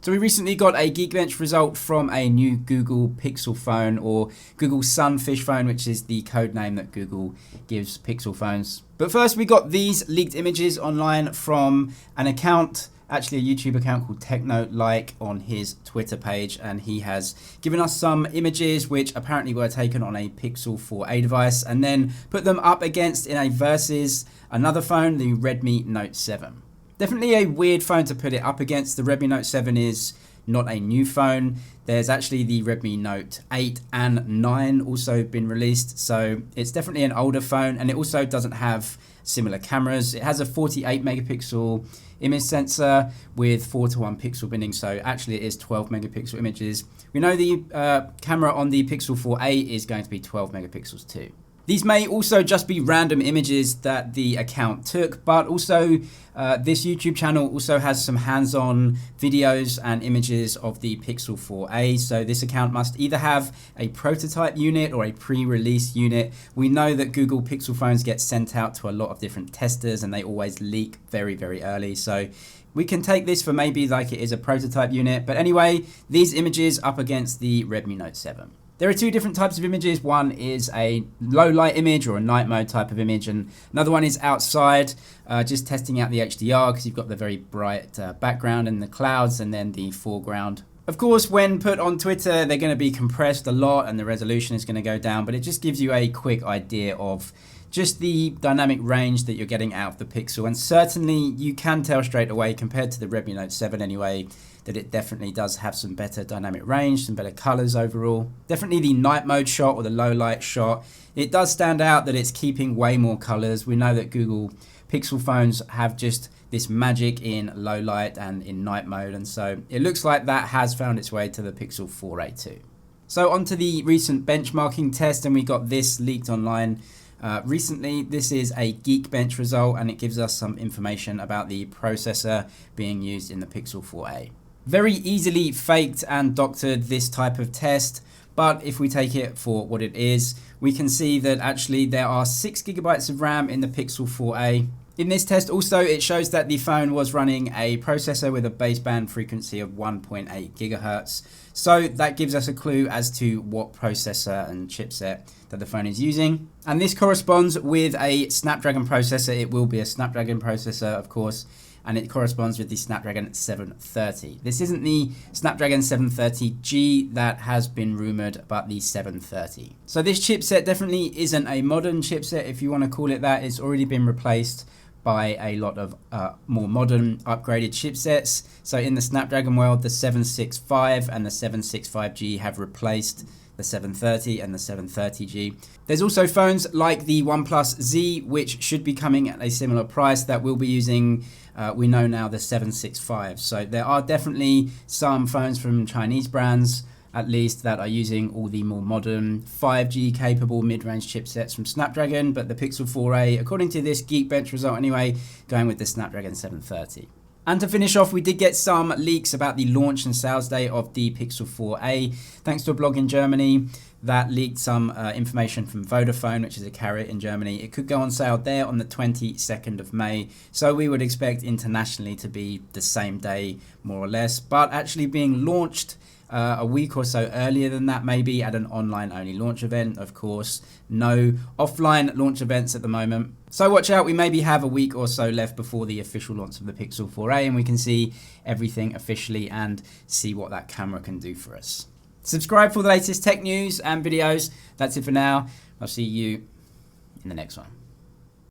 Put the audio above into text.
So we recently got a Geekbench result from a new Google Pixel phone, or Google Sunfish phone, which is the code name that Google gives Pixel phones. But first we got these leaked images online from an account, actually a YouTube account called Techno-like, on his Twitter page, and he has given us some images which apparently were taken on a Pixel 4a device and then put them up against in a versus another phone, the Redmi Note 7. Definitely a weird phone to put it up against. The Redmi Note 7 is not a new phone. There's actually the Redmi Note 8 and 9 also been released. So it's definitely an older phone, and it also doesn't have similar cameras. It has a 48 megapixel image sensor with 4:1 pixel binning. So actually it is 12 megapixel images. We know the camera on the Pixel 4a is going to be 12 megapixels too. These may also just be random images that the account took, but also this YouTube channel also has some hands-on videos and images of the Pixel 4a. So this account must either have a prototype unit or a pre-release unit. We know that Google Pixel phones get sent out to a lot of different testers and they always leak very, very early. So we can take this for maybe like it is a prototype unit. But anyway, these images up against the Redmi Note 7. There are two different types of images. One is a low light image or a night mode type of image, and another one is outside, just testing out the HDR because you've got the very bright background and the clouds and then the foreground. Of course, when put on Twitter, they're going to be compressed a lot and the resolution is going to go down, but it just gives you a quick idea of just the dynamic range that you're getting out of the Pixel. And certainly you can tell straight away, compared to the Redmi Note 7 anyway, that it definitely does have some better dynamic range, some better colors overall. Definitely the night mode shot or the low light shot, it does stand out that it's keeping way more colors. We know that Google Pixel phones have just this magic in low light and in night mode, and so it looks like that has found its way to the Pixel 4a too. So onto the recent benchmarking test, and we got this leaked online recently. This is a Geekbench result, and it gives us some information about the processor being used in the Pixel 4a. Very easily faked and doctored, this type of test, but if we take it for what it is, we can see that actually there are 6 gigabytes of RAM in the Pixel 4a. In this test also, it shows that the phone was running a processor with a baseband frequency of 1.8 gigahertz. So that gives us a clue as to what processor and chipset that the phone is using. And this corresponds with a Snapdragon processor. It will be a Snapdragon processor, of course, and it corresponds with the Snapdragon 730. This isn't the Snapdragon 730G that has been rumored, but the 730. So this chipset definitely isn't a modern chipset, if you want to call it that. It's already been replaced by a lot of more modern upgraded chipsets. So in the Snapdragon world, the 765 and the 765G have replaced the 730 and the 730G. There's also phones like the OnePlus Z, which should be coming at a similar price, that will be using, we know now, the 765. So there are definitely some phones from Chinese brands, at least, that are using all the more modern 5G capable mid-range chipsets from Snapdragon, but the Pixel 4a, according to this Geekbench result anyway, going with the Snapdragon 730. And to finish off, we did get some leaks about the launch and sales day of the Pixel 4a, thanks to a blog in Germany that leaked some information from Vodafone, which is a carrier in Germany. It could go on sale there on the 22nd of May. So we would expect internationally to be the same day, more or less, but actually being launched a week or so earlier than that, maybe at an online-only launch event. Of course, no offline launch events at the moment. So watch out, we maybe have a week or so left before the official launch of the Pixel 4a, and we can see everything officially and see what that camera can do for us. Subscribe for the latest tech news and videos. That's it for now. I'll see you in the next one.